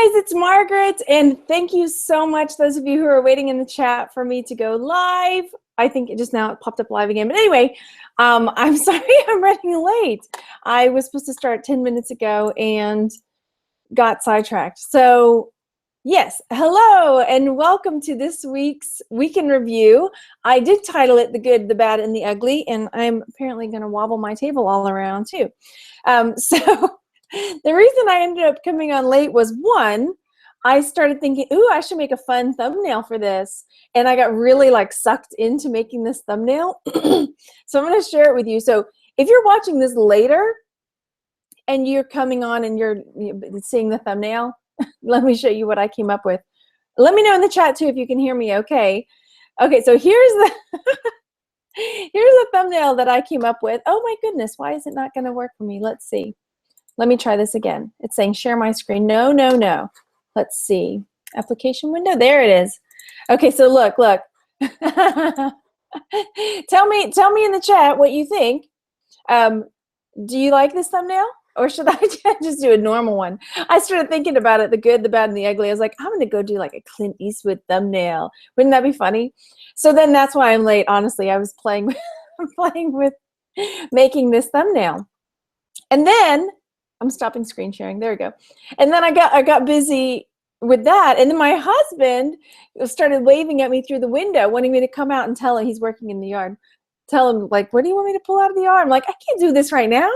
guys, it's Margaret, and thank you so much, those of you who are waiting in the chat for me to go live. I think it just now it popped up live again. But anyway, I'm sorry I'm running late. I was supposed to start 10 minutes ago and got sidetracked. So yes, hello, and welcome to this week's Week in Review. I did title it The Good, the Bad, and the Ugly, and I'm apparently going to wobble my table all around too. So the reason I ended up coming on late was, one, I started thinking, ooh, I should make a fun thumbnail for this. And I got really sucked into making this thumbnail. So I'm going to share it with you. So if you're watching this later and you're coming on and you're seeing the thumbnail, let me show you what I came up with. Let me know in the chat too if you can hear me okay. Okay, so here's the here's a thumbnail that I came up with. Oh my goodness, why is it not going to work for me? Let's see. Let me try this again. It's saying share my screen. No, no, no. Let's see. Application window. There it is. Okay, so look. Tell me in the chat what you think. Do you like this thumbnail? Or should I just do a normal one? I started thinking about it, the good, the bad, and the ugly. I was like, I'm going to go do like a Clint Eastwood thumbnail. Wouldn't that be funny? So then that's why I'm late. Honestly, I was playing with making this thumbnail. And then I'm stopping screen sharing. There we go. And then I got busy with that. And then my husband started waving at me through the window, wanting me to come out and tell him he's working in the yard. Tell him, like, what do you want me to pull out of the yard? I'm like, I can't do this right now.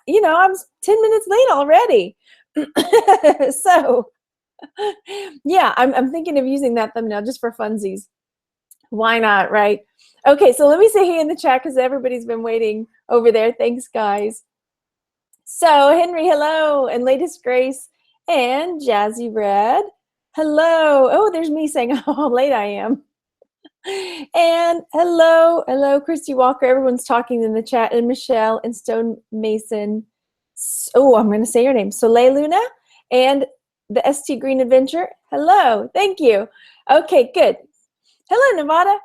You know, I'm 10 minutes late already. So, yeah, I'm thinking of using that thumbnail just for funsies. Why not, right? Okay, so let me say hey in the chat because everybody's been waiting over there. Thanks, guys. So, Henry, hello, and Latest Grace, and Jazzy Red, hello. Oh, there's me saying how late I am. And hello, Christy Walker. Everyone's talking in the chat, and Michelle and Stone Mason. Oh, I'm going to say your name. Soleil Luna and the ST Green Adventure. Hello, thank you. Okay, good. Hello, Nevada.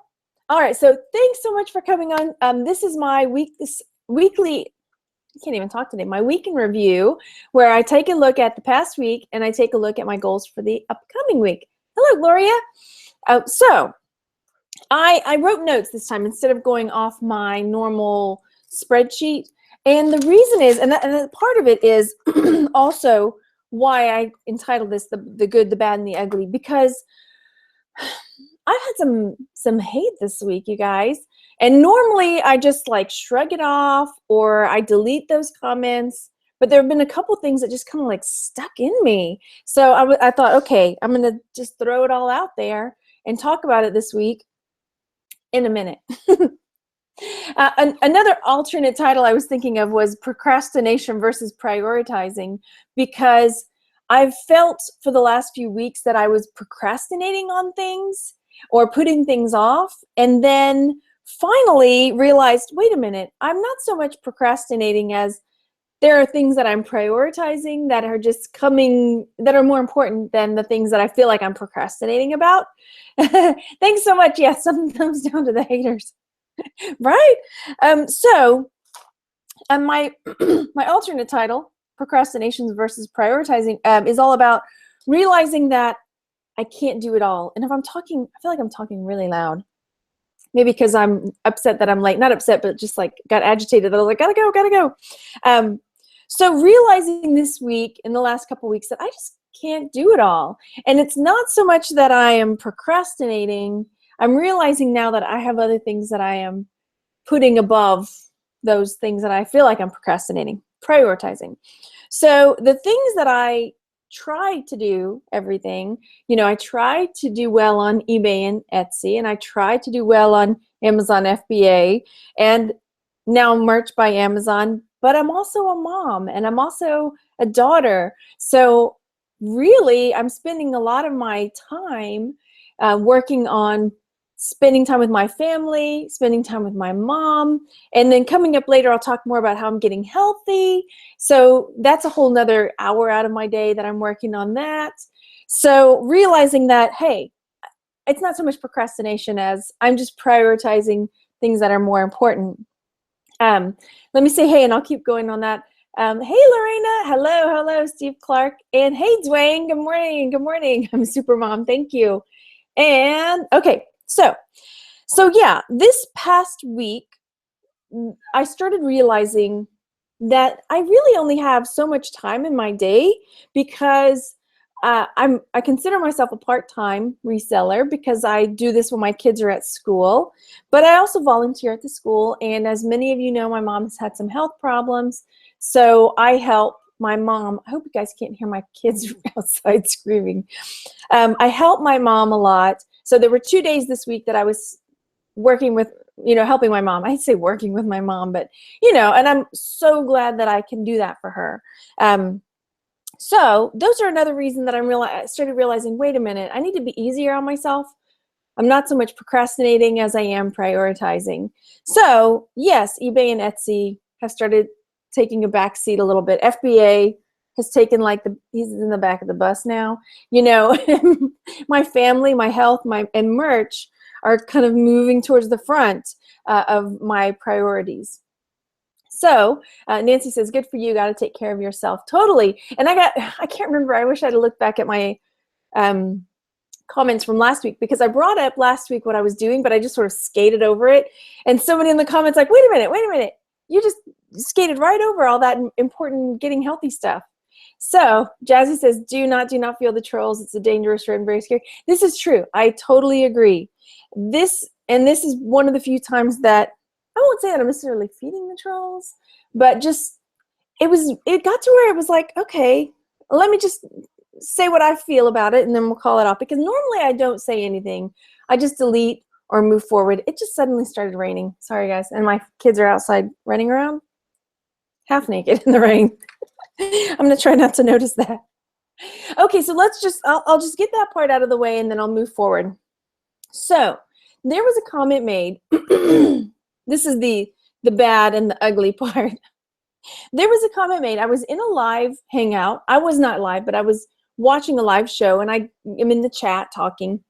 All right, so thanks so much for coming on. This is my weekly. I can't even talk today. My week in review, where I take a look at the past week and I take a look at my goals for the upcoming week. Hello, Gloria. So I wrote notes this time instead of going off my normal spreadsheet. And the reason is, and part of it is also why I entitled this the Good, the Bad, and the Ugly, because I've had some hate this week, you guys. And normally I just shrug it off or I delete those comments. But there have been a couple things that just kind of stuck in me. So I thought, okay, I'm going to just throw it all out there and talk about it this week in a minute. Another alternate title I was thinking of was procrastination versus prioritizing, because I've felt for the last few weeks that I was procrastinating on things or putting things off, and then finally realized, wait a minute, I'm not so much procrastinating as there are things that I'm prioritizing that are just coming, that are more important than the things that I feel like I'm procrastinating about. Thanks so much. Yes, something comes down to the haters. Right? So my alternate title, Procrastinations versus Prioritizing, is all about realizing that I can't do it all. And if I'm talking, I feel like I'm talking really loud. Maybe because I'm upset that I'm late. Not upset, but just got agitated that I was like, gotta go. So realizing this week, in the last couple weeks, that I just can't do it all. And it's not so much that I am procrastinating. I'm realizing now that I have other things that I am putting above those things that I feel like I'm procrastinating, prioritizing. So the things that I try to do, everything, I try to do well on eBay and Etsy, and I try to do well on Amazon FBA, and now Merch by Amazon, but I'm also a mom and I'm also a daughter. So really, I'm spending a lot of my time working on spending time with my family, spending time with my mom, and then coming up later, I'll talk more about how I'm getting healthy. So that's a whole nother hour out of my day that I'm working on that. So realizing that, hey, it's not so much procrastination as I'm just prioritizing things that are more important. Let me say hey, and I'll keep going on that. Hey, Lorena. Hello. Steve Clark. And hey, Dwayne, good morning. Good morning. I'm a super mom. Thank you. And okay, so yeah, this past week, I started realizing that I really only have so much time in my day because I consider myself a part-time reseller because I do this when my kids are at school, but I also volunteer at the school. And as many of you know, my mom has had some health problems, so I help my mom. I hope you guys can't hear my kids outside screaming. I help my mom a lot. So there were 2 days this week that I was working with, helping my mom. I'd say working with my mom, but, and I'm so glad that I can do that for her. So those are another reason that I started realizing, wait a minute, I need to be easier on myself. I'm not so much procrastinating as I am prioritizing. So yes, eBay and Etsy have started taking a back seat a little bit. FBA has taken he's in the back of the bus now. My family, my health, and merch are kind of moving towards the front of my priorities. So Nancy says, good for you, got to take care of yourself. Totally. And I can't remember, I wish I had looked back at my comments from last week, because I brought up last week what I was doing, but I just sort of skated over it. And somebody in the comments like, wait a minute, you just skated right over all that important getting healthy stuff. So Jazzy says, do not feel the trolls. It's a dangerous road and very scary. This is true. I totally agree. This is one of the few times that I won't say that I'm necessarily feeding the trolls, but just it got to where it was like, okay, let me just say what I feel about it and then we'll call it off, because normally I don't say anything. I just delete or move forward. It just suddenly started raining. Sorry guys. And my kids are outside running around half naked in the rain. I'm going to try not to notice that. Okay, so I'll just get that part out of the way and then I'll move forward. So there was a comment made. This is the bad and the ugly part. There was a comment made. I was in a live hangout. I was not live, but I was watching a live show, and I am in the chat talking.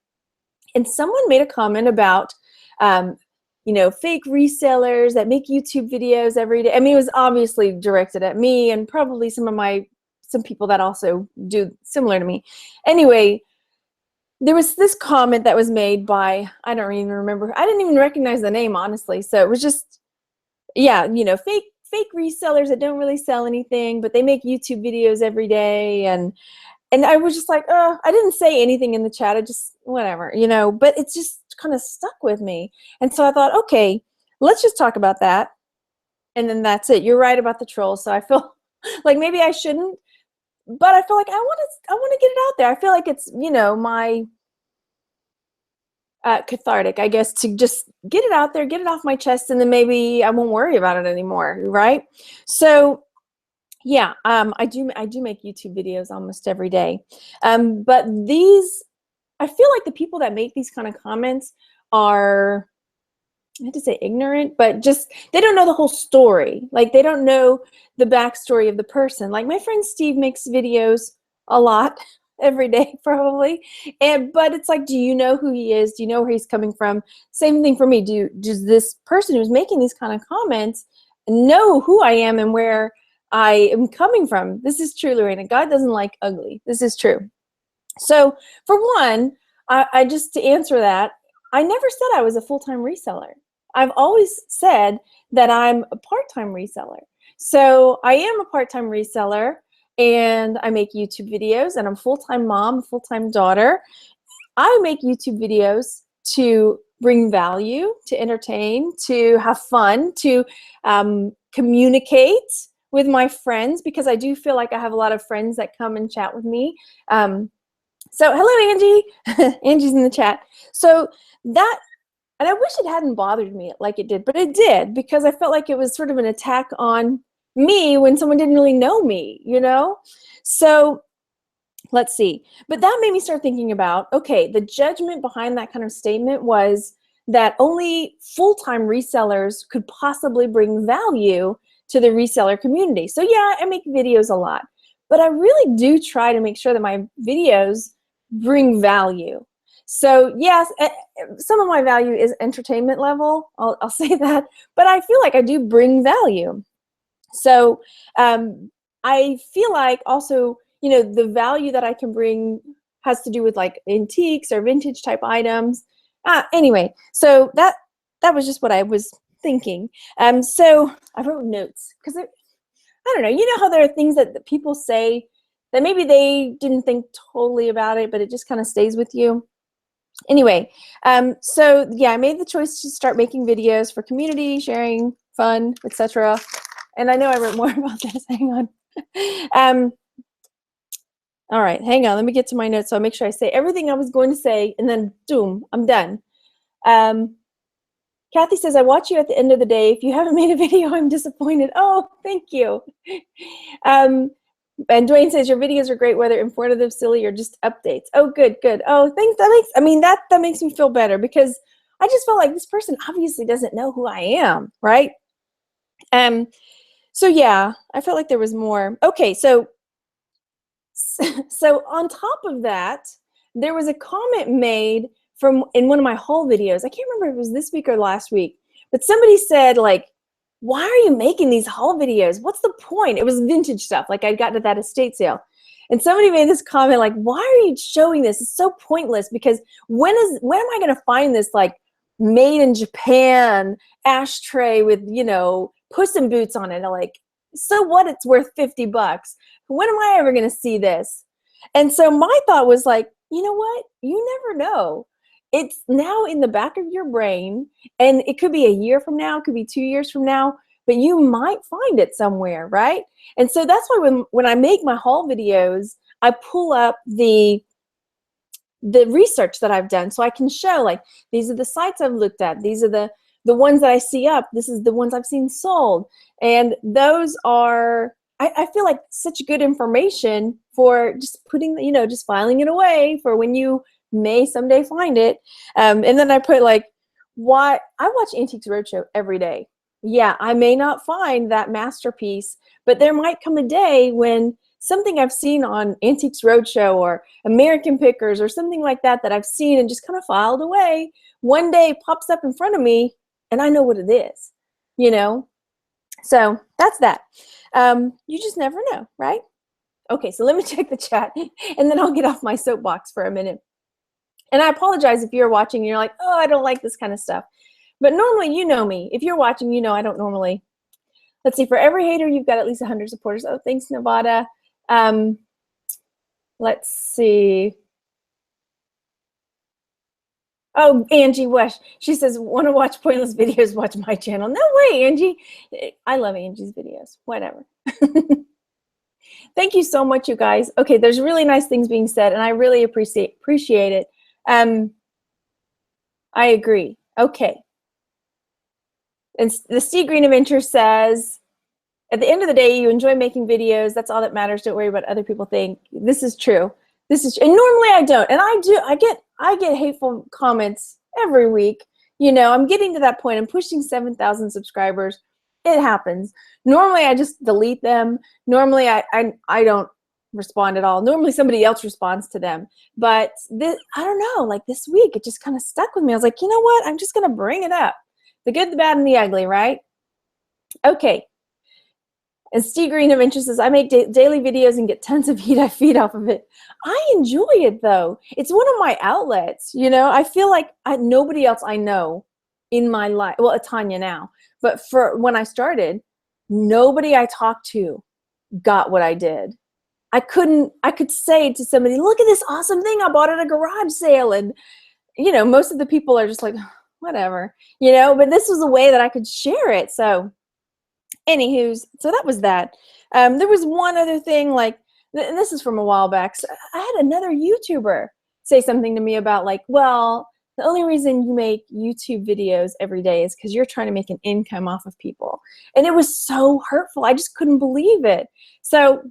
And someone made a comment about, fake resellers that make YouTube videos every day. I mean, it was obviously directed at me and probably some people that also do similar to me. Anyway, there was this comment that was made by, I don't even remember. I didn't even recognize the name, honestly. So it was just, yeah, fake resellers that don't really sell anything, but they make YouTube videos every day. And I was just like, I didn't say anything in the chat. I just, whatever, but it's just kind of stuck with me. And so I thought, okay, let's just talk about that. And then that's it. You're right about the trolls. So I feel like maybe I shouldn't, but I feel like I want to get it out there. I feel like it's, my cathartic, I guess, to just get it out there, get it off my chest, and then maybe I won't worry about it anymore, right? So yeah, I do make YouTube videos almost every day. But I feel like the people that make these kind of comments are, I hate to say ignorant, but just, they don't know the whole story. Like, they don't know the backstory of the person. Like, my friend Steve makes videos a lot every day, probably. But it's like, do you know who he is? Do you know where he's coming from? Same thing for me. Does this person who's making these kind of comments know who I am and where I am coming from? This is true, Lorena. God doesn't like ugly. This is true. So for one, I just, to answer that, I never said I was a full-time reseller. I've always said that I'm a part-time reseller. So I am a part-time reseller, and I make YouTube videos, and I'm a full-time mom, a full-time daughter. I make YouTube videos to bring value, to entertain, to have fun, to communicate with my friends, because I do feel like I have a lot of friends that come and chat with me. So hello, Angie. Angie's in the chat. So that, and I wish it hadn't bothered me like it did, but it did, because I felt like it was sort of an attack on me when someone didn't really know me, So let's see. But that made me start thinking about, okay, the judgment behind that kind of statement was that only full-time resellers could possibly bring value to the reseller community. So yeah, I make videos a lot, but I really do try to make sure that my videos bring value. So yes, some of my value is entertainment level, I'll say that, but I feel like I do bring value. So I I feel like also, you know, the value that I can bring has to do with like antiques or vintage type items. Anyway, so that was just what I was thinking. So I wrote notes because I don't know, you know how there are things that people say that maybe they didn't think totally about it, but it just kind of stays with you. Anyway, so yeah, I made the choice to start making videos for community, sharing, fun, etc. And I know I wrote more about this. Hang on. All right, hang on. Let me get to my notes so I'll make sure I say everything I was going to say, and then boom, I'm done. Kathy says, I watch you at the end of the day. If you haven't made a video, I'm disappointed. Oh, thank you. And Dwayne says, your videos are great, whether informative, silly, or just updates. Oh, good, good. Oh, thanks. That makes me feel better because I just felt like this person obviously doesn't know who I am, right? So yeah, I felt like there was more. Okay, so on top of that, there was a comment made in one of my haul videos. I can't remember if it was this week or last week, but somebody said like, why are you making these haul videos? What's the point? It was vintage stuff. Like I'd gotten at that estate sale. And somebody made this comment like, why are you showing this? It's so pointless because when am I going to find this like made in Japan ashtray with, you know, Puss in Boots on it? Like, so what? It's worth $50. When am I ever going to see this? And so my thought was like, you know what? You never know. It's now in the back of your brain, and it could be a year from now, it could be 2 years from now, but you might find it somewhere, right? And so that's why when I make my haul videos, I pull up the research that I've done so I can show like, these are the sites I've looked at. These are the ones that I see up. This is the ones I've seen sold. And those are, I feel like such good information for just putting, you know, just filing it away for when you may someday find it. And then I put like, why I watch Antiques Roadshow every day. Yeah, I may not find that masterpiece, but there might come a day when something I've seen on Antiques Roadshow or American Pickers or something like that that I've seen and just kind of filed away, one day pops up in front of me and I know what it is, you know? So that's that. You just never know, right? Okay, so let me check the chat and then I'll get off my soapbox for a minute. And I apologize if you're watching and you're like, oh, I don't like this kind of stuff. But normally, you know me. If you're watching, you know I don't normally. Let's see, for every hater, you've got at least 100 supporters. Oh, thanks, Nevada. Let's see. Oh, Angie Wesh. She says, want to watch pointless videos, watch my channel. No way, Angie. I love Angie's videos. Whatever. Thank you so much, you guys. Okay, there's really nice things being said, and I really appreciate it. I agree. Okay. And the Steve Green Adventure says, at the end of the day, you enjoy making videos. That's all that matters. Don't worry about what other people think. This is true. This is, and normally I don't. And I get hateful comments every week. You know, I'm getting to that point. I'm pushing 7,000 subscribers. It happens. Normally I just delete them. Normally I don't respond at all. Normally somebody else responds to them. But this, I don't know, like this week, it just kind of stuck with me. I was like, you know what? I'm just going to bring it up. The good, the bad, and the ugly, right? Okay. And Steve Green Adventure says, I make daily videos and get tons of heat I feed off of it. I enjoy it, though. It's one of my outlets. You know, I feel like nobody else I know in my life, well, Tanya now, but for when I started, nobody I talked to got what I did. I could say to somebody, look at this awesome thing I bought at a garage sale. And, you know, most of the people are just like, whatever, you know, but this was a way that I could share it. So anywho, so that was that. There was one other thing, like, and this is from a while back. So I had another YouTuber say something to me about like, well, the only reason you make YouTube videos every day is because you're trying to make an income off of people. And it was so hurtful. I just couldn't believe it. So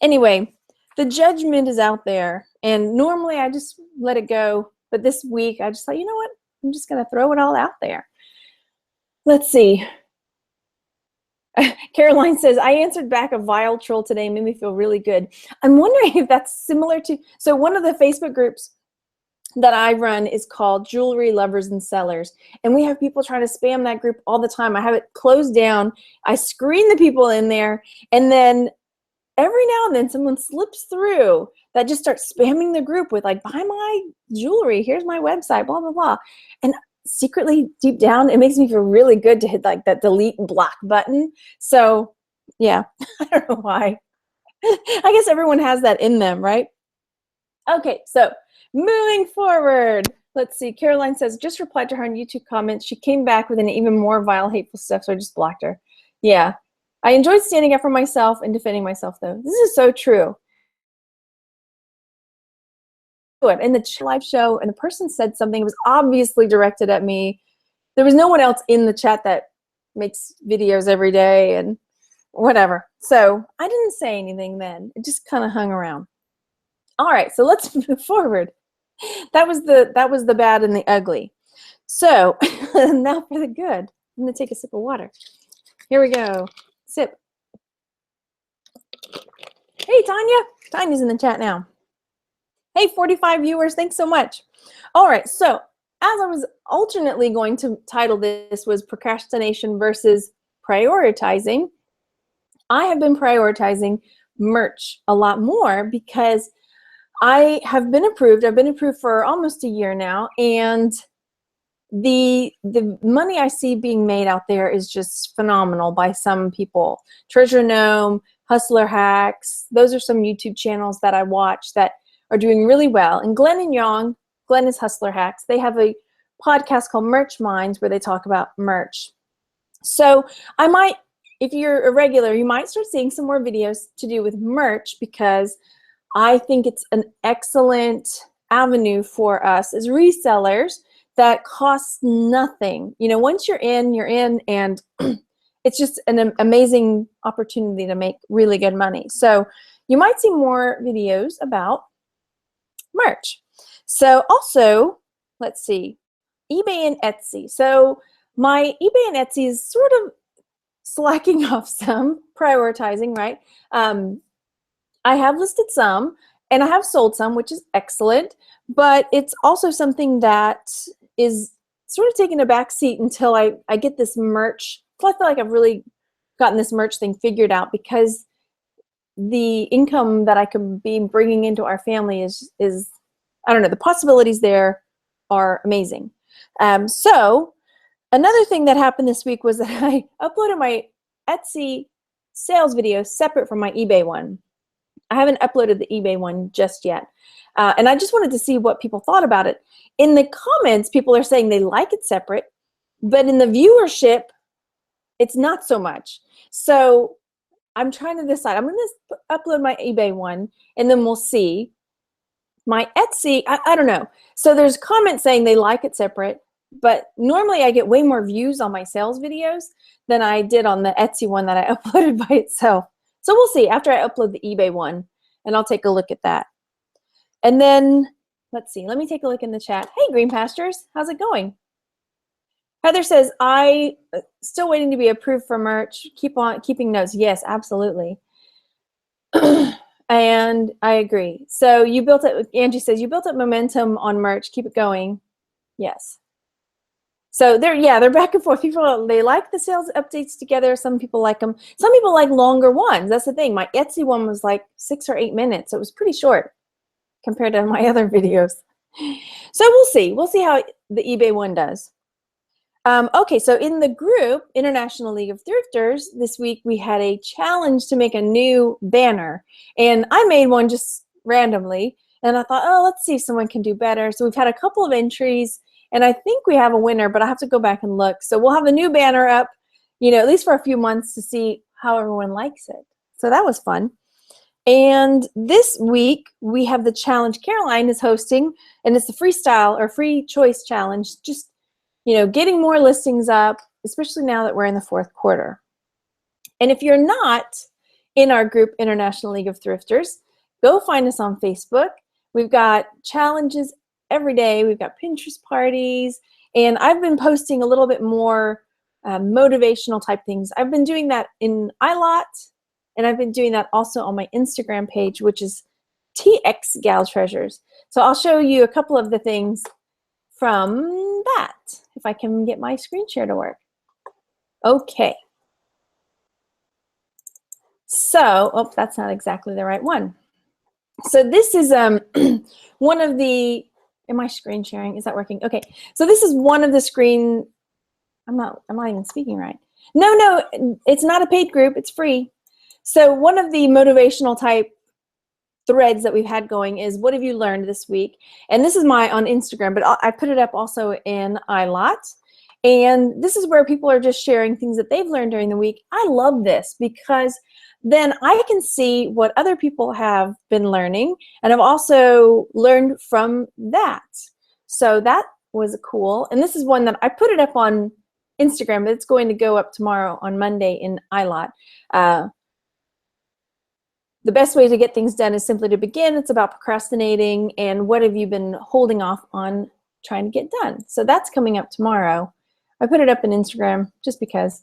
anyway, the judgment is out there. And normally I just let it go. But this week I just thought, you know what? I'm just going to throw it all out there. Let's see. Caroline says, I answered back a vile troll today, made me feel really good. I'm wondering if that's similar to, so one of the Facebook groups that I run is called Jewelry Lovers and Sellers. And we have people trying to spam that group all the time. I have it closed down. I screen the people in there. And then every now and then someone slips through that just starts spamming the group with like, buy my jewelry, here's my website, blah, blah, blah. And secretly deep down, it makes me feel really good to hit like that delete and block button. So yeah, I don't know why. I guess everyone has that in them, right? Okay, so moving forward. Let's see. Caroline says, just replied to her on YouTube comments. She came back with an even more vile, hateful stuff, so I just blocked her. Yeah. I enjoyed standing up for myself and defending myself, though. This is so true. In the live show, and the person said something, it was obviously directed at me. There was no one else in the chat that makes videos every day and whatever. So I didn't say anything then. It just kind of hung around. All right, so let's move forward. That was the bad and the ugly. So now for the good. I'm gonna take a sip of water. Here we go. Sip. Hey, Tanya. Tanya's in the chat now. Hey, 45 viewers. Thanks so much. All right, so as I was alternately going to title this was procrastination versus prioritizing, I have been prioritizing merch a lot more because I have been approved. I've been approved for almost a year now, and the money I see being made out there is just phenomenal by some people. Treasure Gnome, Hustler Hacks, those are some YouTube channels that I watch that are doing really well. And Glenn and Yang, Glenn is Hustler Hacks. They have a podcast called Merch Minds where they talk about merch. So I might, if you're a regular, you might start seeing some more videos to do with merch because I think it's an excellent avenue for us as resellers that costs nothing. You know, once you're in, and it's just an amazing opportunity to make really good money. So you might see more videos about merch. So also, let's see, eBay and Etsy. So my eBay and Etsy is sort of slacking off some, prioritizing, right? I have listed some and I have sold some, which is excellent, but it's also something that is sort of taking a back seat until I get this merch. So I feel like I've really gotten this merch thing figured out because the income that I could be bringing into our family is I don't know, the possibilities there are amazing. So another thing that happened this week was that I uploaded my Etsy sales video separate from my eBay one. I haven't uploaded the eBay one just yet. And I just wanted to see what people thought about it. In the comments, people are saying they like it separate, but in the viewership, it's not so much. So I'm trying to decide. I'm going to upload my eBay one, and then we'll see. My Etsy, I don't know. So there's comments saying they like it separate, but normally I get way more views on my sales videos than I did on the Etsy one that I uploaded by itself. So we'll see after I upload the eBay one, and I'll take a look at that. And then, let's see, let me take a look in the chat. Hey, Green Pastures, how's it going? Heather says, I still waiting to be approved for merch. Keep on keeping notes. Yes, absolutely. And I agree. So you built it, Angie says, you built up momentum on merch. Keep it going. Yes. So they're back and forth. People, they like the sales updates together. Some people like them. Some people like longer ones. That's the thing. My Etsy one was like 6 or 8 minutes. So it was pretty short compared to my other videos. So we'll see. We'll see how the eBay one does. Okay, so in the group, International League of Thrifters, this week we had a challenge to make a new banner. And I made one just randomly. And I thought, oh, let's see if someone can do better. So we've had a couple of entries. And I think we have a winner, but I have to go back and look. So we'll have a new banner up, you know, at least for a few months to see how everyone likes it. So that was fun. And this week we have the challenge Caroline is hosting, and it's the freestyle or free choice challenge. Just, you know, getting more listings up, especially now that we're in the 4th quarter. And if you're not in our group, International League of Thrifters, go find us on Facebook. We've got challenges every day. We've got Pinterest parties, and I've been posting a little bit more motivational type things. I've been doing that in iLot, and I've been doing that also on my Instagram page, which is TX Gal Treasures. So I'll show you a couple of the things from that, if I can get my screen share to work. Okay. So, oh, that's not exactly the right one. So this is one of the, am I screen sharing? Is that working? Okay. So this is one of the screen, I'm not even speaking right. No, it's not a paid group, it's free. So one of the motivational type threads that we've had going is, what have you learned this week? And this is my on Instagram, but I put it up also in iLot. And this is where people are just sharing things that they've learned during the week. I love this because then I can see what other people have been learning, and I've also learned from that. So that was cool. And this is one that I put it up on Instagram, but it's going to go up tomorrow on Monday in iLot. The best way to get things done is simply to begin. It's about procrastinating and what have you been holding off on trying to get done. So that's coming up tomorrow. I put it up on Instagram just because.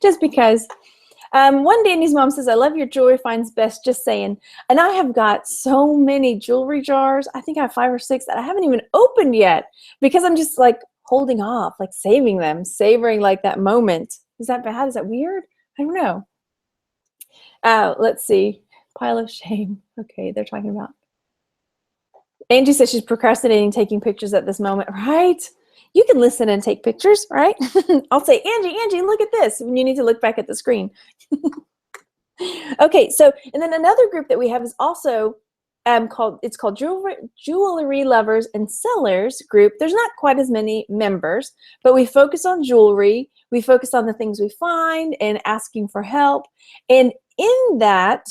Just because. One Danny's mom says, I love your jewelry finds best, just saying. And I have got so many jewelry jars. I think I have 5 or 6 that I haven't even opened yet because I'm just like holding off, like saving them, savoring like that moment. Is that bad? Is that weird? I don't know. Let's see. Pile of shame. Okay, they're talking about. Angie says she's procrastinating taking pictures at this moment. Right? You can listen and take pictures, right? I'll say, Angie, look at this. When you need to look back at the screen. Okay, so, and then another group that we have is also called Jewelry Lovers and Sellers group. There's not quite as many members, but we focus on jewelry. We focus on the things we find and asking for help. And in that,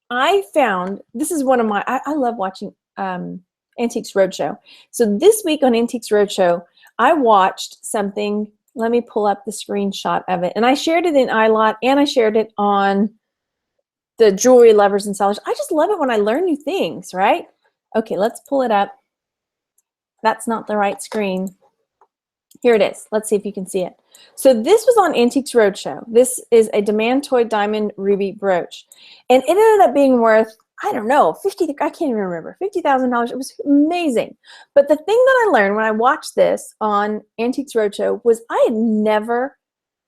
I found, this is one of my, I love watching Antiques Roadshow. So this week on Antiques Roadshow, I watched something. Let me pull up the screenshot of it. And I shared it in iLot and I shared it on the Jewelry Lovers and Sellers. I just love it when I learn new things, right? Okay, let's pull it up. That's not the right screen. Here it is. Let's see if you can see it. So this was on Antiques Roadshow. This is a Demantoid Diamond Ruby brooch. And it ended up being worth, I don't know, I can't even remember, $50,000. It was amazing. But the thing that I learned when I watched this on Antiques Roadshow was I had never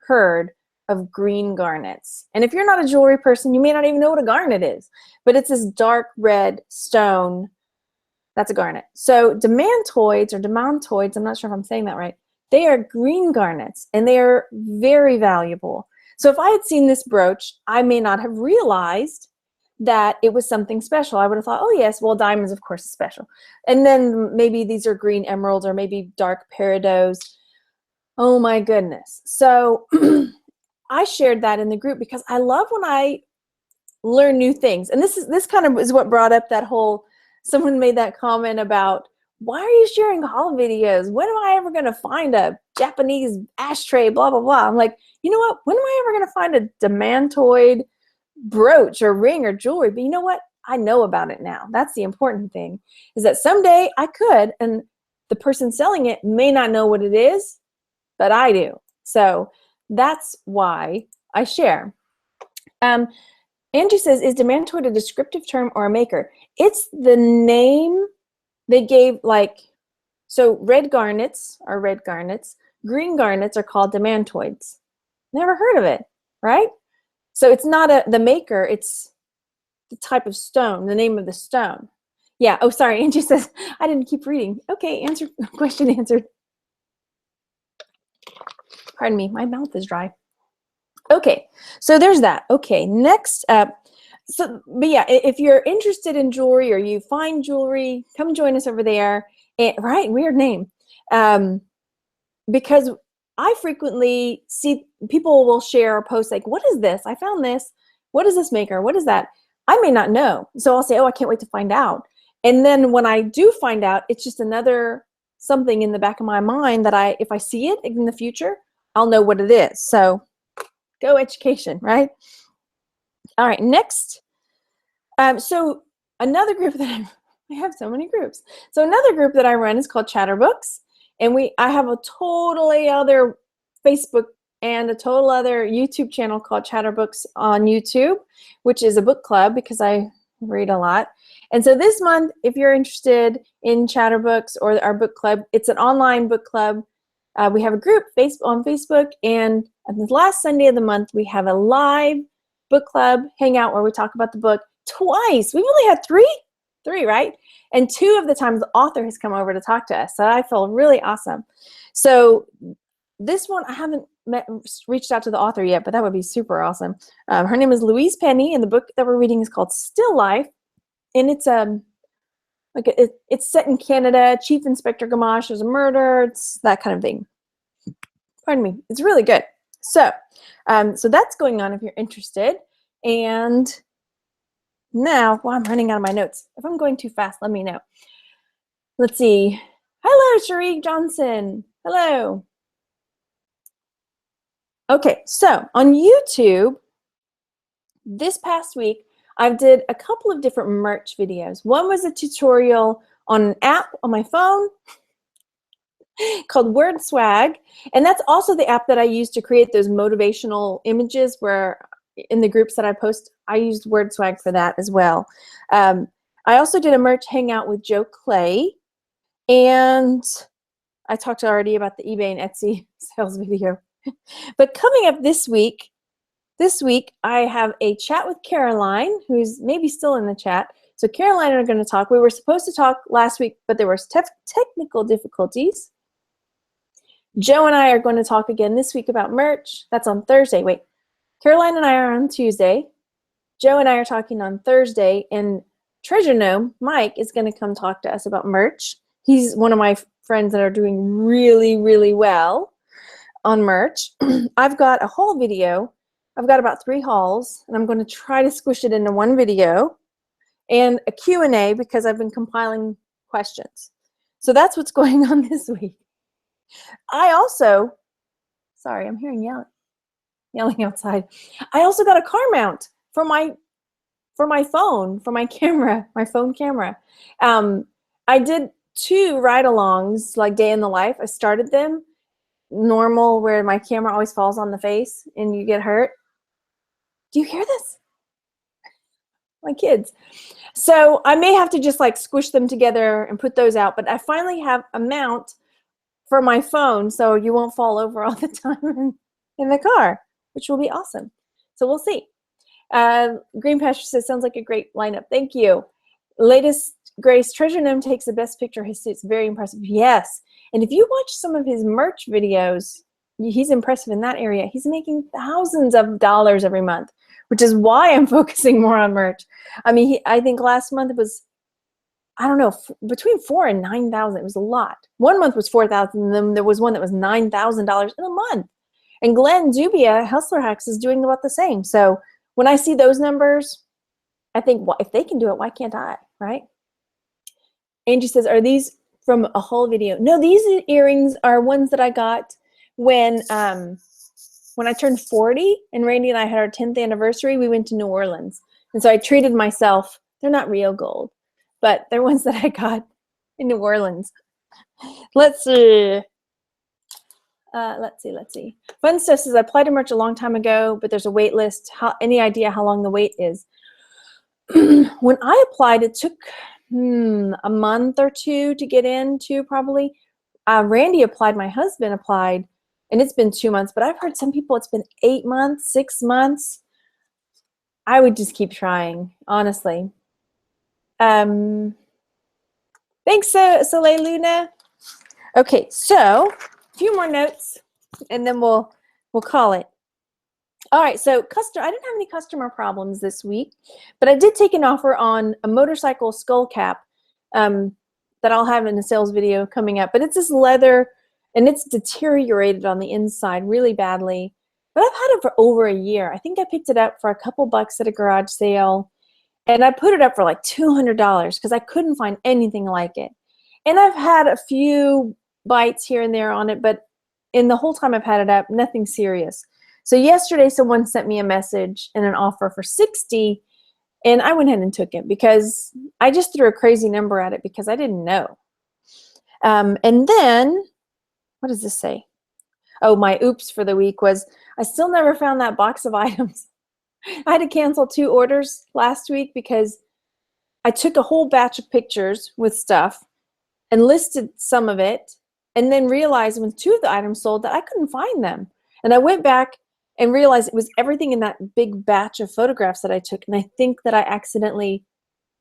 heard of green garnets. And if you're not a jewelry person, you may not even know what a garnet is. But it's this dark red stone. That's a garnet. So demantoids, I'm not sure if I'm saying that right, they are green garnets, and they are very valuable. So if I had seen this brooch, I may not have realized that it was something special. I would have thought, oh yes, well, diamonds, of course, is special. And then maybe these are green emeralds or maybe dark peridots. Oh my goodness. So I shared that in the group because I love when I learn new things. And this kind of is what brought up that whole, someone made that comment about, why are you sharing haul videos? When am I ever going to find a Japanese ashtray, blah, blah, blah. I'm like, you know what? When am I ever going to find a demantoid brooch or ring or jewelry? But you know what? I know about it now. That's the important thing, is that someday I could, and the person selling it may not know what it is, but I do. So that's why I share. Angie says, is demantoid a descriptive term or a maker? It's the name they gave, like, so red garnets are red garnets. Green garnets are called demantoids. Never heard of it, right? So it's not the maker, it's the type of stone, the name of the stone. Yeah, oh, sorry, Angie says, I didn't keep reading. Okay, question answered. Pardon me, my mouth is dry. Okay, so there's that. Okay, next up. But yeah, if you're interested in jewelry or you find jewelry, come join us over there. And, right, weird name. Because I frequently see people will share or post like, what is this? I found this. What is this maker? What is that? I may not know. So I'll say, oh, I can't wait to find out. And then when I do find out, it's just another something in the back of my mind that if I see it in the future, I'll know what it is. So go education, right? All right, next. So another group that I have so many groups. So another group that I run is called Chatterbooks. And I have a totally other Facebook and a total other YouTube channel called Chatterbooks on YouTube, which is a book club because I read a lot. And so this month, if you're interested in Chatterbooks or our book club, it's an online book club. We have a group on Facebook, and on the last Sunday of the month, we have a live book club hangout where we talk about the book twice. We've only had three, right? And 2 of the times the author has come over to talk to us. So I feel really awesome. So this one, I haven't reached out to the author yet, but that would be super awesome. Her name is Louise Penny, and the book that we're reading is called Still Life. And it's it's set in Canada. Chief Inspector Gamache, there's a murder. It's that kind of thing. Pardon me. It's really good. So, so that's going on if you're interested. And now, well, I'm running out of my notes. If I'm going too fast, let me know. Let's see. Hello, Sharik Johnson. Hello. Okay, so on YouTube, this past week, I did a couple of different merch videos. One was a tutorial on an app on my phone called Word Swag, and that's also the app that I use to create those motivational images where in the groups that I post, I used Word Swag for that as well. I also did a merch hangout with Joe Clay, and I talked already about the eBay and Etsy sales video. But coming up this week, I have a chat with Caroline, who's maybe still in the chat. So Caroline and I are going to talk. We were supposed to talk last week, but there were technical difficulties. Joe and I are going to talk again this week about merch. That's on Thursday. Wait, Caroline and I are on Tuesday. Joe and I are talking on Thursday, and Treasure Gnome, Mike, is going to come talk to us about merch. He's one of my friends that are doing really, really well on merch. I've got a haul video. I've got about 3 hauls, and I'm going to try to squish it into one video, and a Q&A because I've been compiling questions. So that's what's going on this week. I also, sorry, I'm hearing yelling outside. I also got a car mount for my phone, for my camera, my phone camera. I did 2 ride-alongs, like day in the life. I started them normal, where my camera always falls on the face and you get hurt. Do you hear this? My kids. So I may have to just like squish them together and put those out, but I finally have a mount for my phone so you won't fall over all the time in the car, which will be awesome. So we'll see. Green Pasture says, sounds like a great lineup. Thank you. Latest Grace, Treasure Gnome takes the best picture of his suits. Very impressive. Yes. And if you watch some of his merch videos, he's impressive in that area. He's making thousands of dollars every month, which is why I'm focusing more on merch. I mean, I think last month it was, I don't know, between 4,000 and 9,000. It was a lot. One month was 4,000, and then there was one that was $9,000 in a month. And Glenn Dubia, Hustler Hacks, is doing about the same. So when I see those numbers, I think, well, if they can do it, why can't I, right? Angie says, are these from a haul video? No, these earrings are ones that I got when I turned 40 and Randy and I had our 10th anniversary. We went to New Orleans. And so I treated myself. They're not real gold, but they're ones that I got in New Orleans. Let's see. Let's see. Fun Stuff says, I applied to merch a long time ago, but there's a wait list. Any idea how long the wait is? When I applied, it took a month or 2 to get into, probably. Randy applied, my husband applied, and it's been 2 months, but I've heard some people it's been 8 months, 6 months. I would just keep trying, honestly. Thanks, Soleil Luna. Okay, so a few more notes, and then we'll call it. All right, so I didn't have any customer problems this week, but I did take an offer on a motorcycle skull cap that I'll have in a sales video coming up. But it's this leather, and it's deteriorated on the inside really badly. But I've had it for over a year. I think I picked it up for a couple bucks at a garage sale, and I put it up for like $200 because I couldn't find anything like it. And I've had a few bites here and there on it, but in the whole time I've had it up, nothing serious. So yesterday, someone sent me a message and an offer for $60, and I went ahead and took it because I just threw a crazy number at it because I didn't know. And then, what does this say? Oh, my oops for the week was I still never found that box of items. I had to cancel 2 orders last week because I took a whole batch of pictures with stuff and listed some of it, and then realized when 2 of the items sold that I couldn't find them. And I went back and realized it was everything in that big batch of photographs that I took. And I think that I accidentally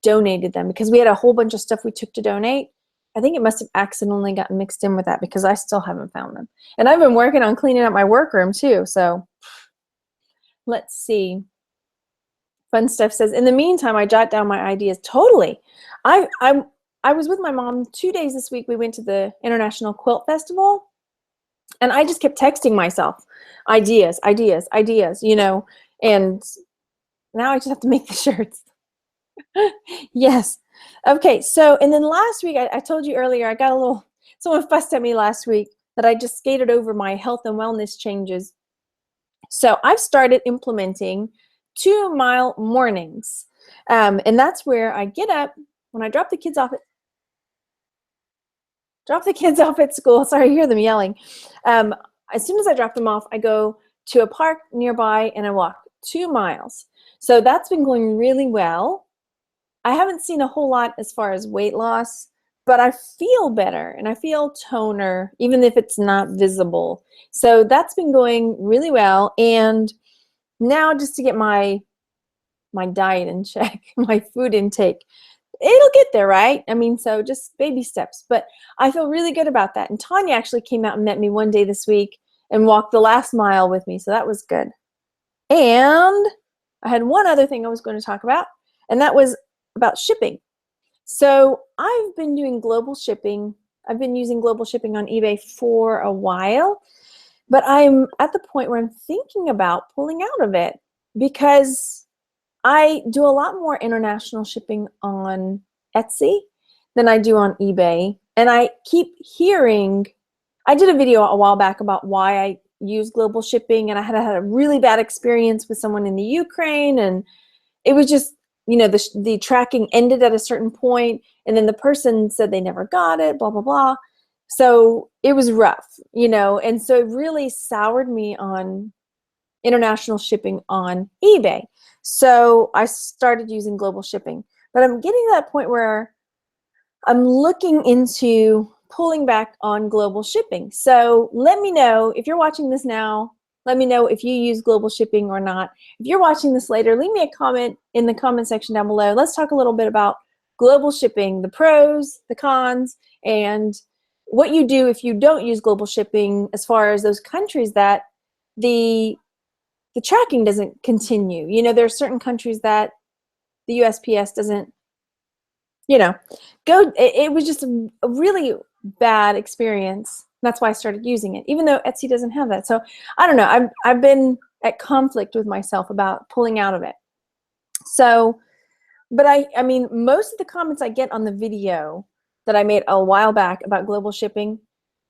donated them because we had a whole bunch of stuff we took to donate. I think it must have accidentally gotten mixed in with that because I still haven't found them. And I've been working on cleaning up my workroom too. So let's see. Fun Stuff says, in the meantime, I jot down my ideas. Totally. I was with my mom 2 days this week. We went to the International Quilt Festival, and I just kept texting myself ideas, ideas, ideas, you know, and now I just have to make the shirts. Yes. Okay. So, and then last week, I told you earlier, I got a little, someone fussed at me last week that I just skated over my health and wellness changes. So I've started implementing 2-mile mornings. And that's where I get up when I drop the kids off at school. Sorry, I hear them yelling. As soon as I drop them off, I go to a park nearby and I walk 2 miles. So that's been going really well. I haven't seen a whole lot as far as weight loss, but I feel better and I feel toner, even if it's not visible. So that's been going really well. And now just to get my diet in check, my food intake, it'll get there, right? I mean, so just baby steps, but I feel really good about that. And Tanya actually came out and met me one day this week and walked the last mile with me. So that was good. And I had one other thing I was going to talk about, and that was about shipping. So I've been doing global shipping. I've been using global shipping on eBay for a while, but I'm at the point where I'm thinking about pulling out of it because I do a lot more international shipping on Etsy than I do on eBay. And I keep hearing, I did a video a while back about why I use global shipping, and I had a really bad experience with someone in the Ukraine, and it was just, you know, the tracking ended at a certain point, and then the person said they never got it, blah, blah, blah. So it was rough, you know, and so it really soured me on international shipping on eBay. So I started using global shipping, but I'm getting to that point where I'm looking into pulling back on global shipping. So let me know if you're watching this now. Let me know if you use global shipping or not. If you're watching this later, leave me a comment in the comment section down below. Let's talk a little bit about global shipping, the pros, the cons, and what you do if you don't use global shipping as far as those countries that the tracking doesn't continue. You know, there are certain countries that the USPS doesn't, you know, go. It was just a really bad experience. That's why I started using it, even though Etsy doesn't have that. So I don't know. I've been at conflict with myself about pulling out of it. So, but I mean, most of the comments I get on the video that I made a while back about global shipping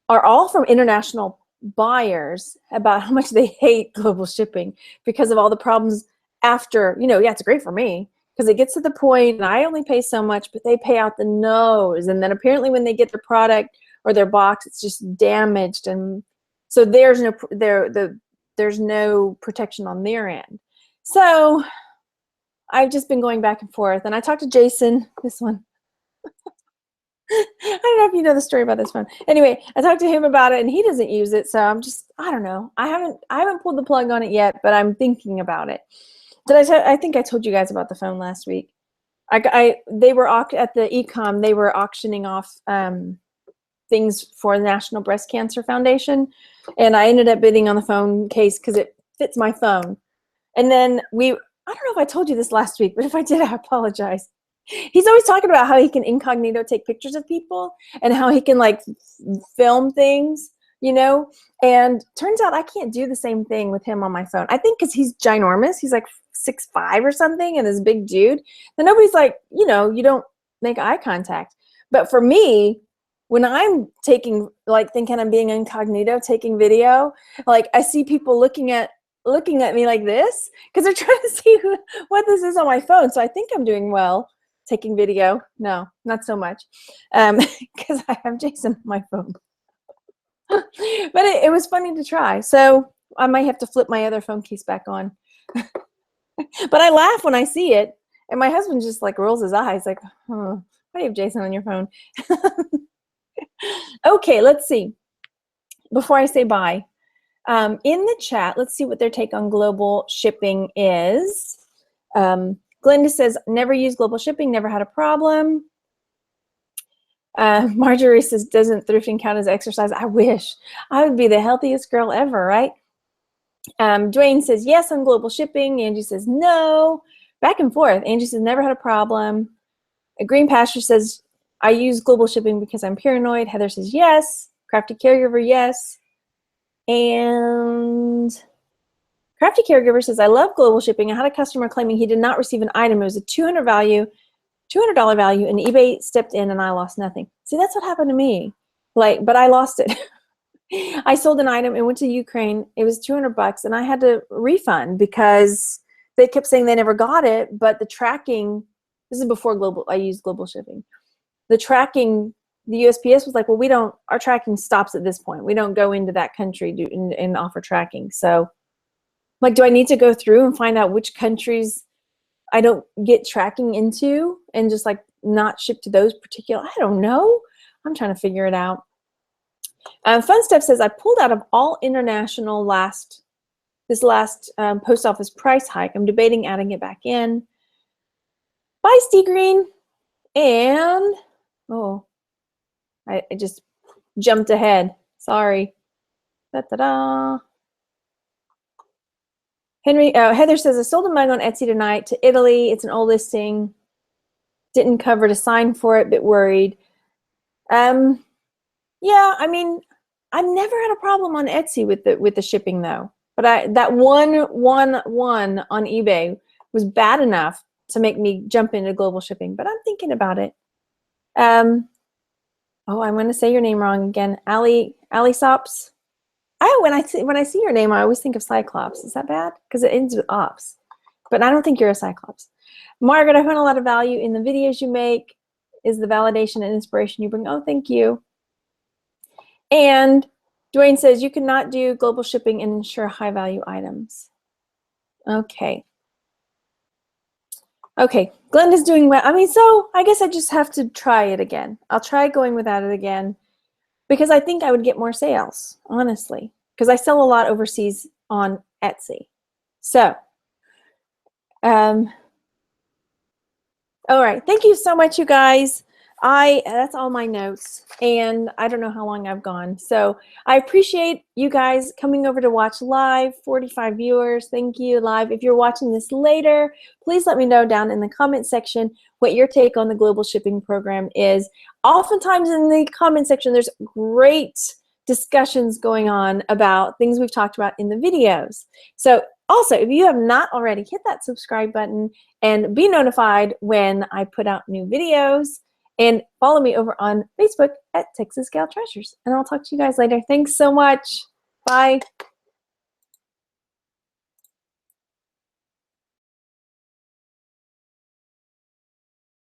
are all from international buyers about how much they hate global shipping because of all the problems after, you know, yeah, it's great for me because it gets to the point and I only pay so much, but they pay out the nose. And then apparently when they get their product or their box, it's just damaged. And so there's no protection on their end. So I've just been going back and forth. And I talked to Jason, this one. I don't know if you know the story about this phone. Anyway, I talked to him about it and he doesn't use it. So I'm just, I don't know. I haven't pulled the plug on it yet, but I'm thinking about it. I think I told you guys about the phone last week. They were at the Ecom, they were auctioning off things for the National Breast Cancer Foundation. And I ended up bidding on the phone case because it fits my phone. And then I don't know if I told you this last week, but if I did, I apologize. He's always talking about how he can incognito take pictures of people and how he can like film things, you know, and turns out I can't do the same thing with him on my phone. I think because he's ginormous. He's like 6'5" or something and this big dude. Then nobody's like, you know, you don't make eye contact. But for me, when I'm thinking I'm being incognito, taking video, like I see people looking at me like this because they're trying to see what this is on my phone. So I think I'm doing well. Taking video, no, not so much, because I have Jason on my phone. But it was funny to try, so I might have to flip my other phone case back on. But I laugh when I see it, and my husband just like rolls his eyes, like, "Oh, why do you have Jason on your phone?" Okay, let's see. Before I say bye, in the chat, let's see what their take on global shipping is. Glenda says, never used global shipping, never had a problem. Marjorie says, doesn't thrifting count as exercise? I wish. I would be the healthiest girl ever, right? Dwayne says, yes on global shipping. Angie says, no. Back and forth. Angie says, never had a problem. Green Pasture says, I use global shipping because I'm paranoid. Heather says, yes. Crafty Caregiver, yes. And Crafty Caregiver says, I love global shipping. I had a customer claiming he did not receive an item. It was a $200 value, and eBay stepped in and I lost nothing. See, that's what happened to me. But I lost it. I sold an item and went to Ukraine. It was $200 and I had to refund because they kept saying they never got it, but the tracking, this is before I used global shipping. The tracking, the USPS was like, well, our tracking stops at this point. We don't go into that country and offer tracking. So like, do I need to go through and find out which countries I don't get tracking into and just like not ship to those particular? I don't know. I'm trying to figure it out. Fun Stuff says, I pulled out of all international this last post office price hike. I'm debating adding it back in. Bye, Steve Green. And, oh, I just jumped ahead. Sorry. Da-da-da. Heather says, I sold a mug on Etsy tonight to Italy. It's an old listing. Didn't cover to sign for it, bit worried. Yeah, I mean, I've never had a problem on Etsy with the shipping though. But that one on eBay was bad enough to make me jump into global shipping. But I'm thinking about it. Oh, I'm going to say your name wrong again. Ali Sops. When I see your name, I always think of Cyclops. Is that bad? Because it ends with ops. But I don't think you're a Cyclops. Margaret, I found a lot of value in the videos you make. Is the validation and inspiration you bring. Oh, thank you. And Dwayne says, you cannot do global shipping and ensure high value items. Okay. Okay, Glenda's doing well. I mean, so I guess I just have to try it again. I'll try going without it again because I think I would get more sales, honestly, because I sell a lot overseas on Etsy. So, all right. Thank you so much, you guys. That's all my notes, and I don't know how long I've gone. So I appreciate you guys coming over to watch live. 45 viewers. Thank you, live. If you're watching this later, please let me know down in the comment section what your take on the global shipping program is. Oftentimes in the comment section, there's great discussions going on about things we've talked about in the videos. So also, if you have not already, hit that subscribe button and be notified when I put out new videos. And follow me over on Facebook at Texas Gal Treasures. And I'll talk to you guys later. Thanks so much. Bye.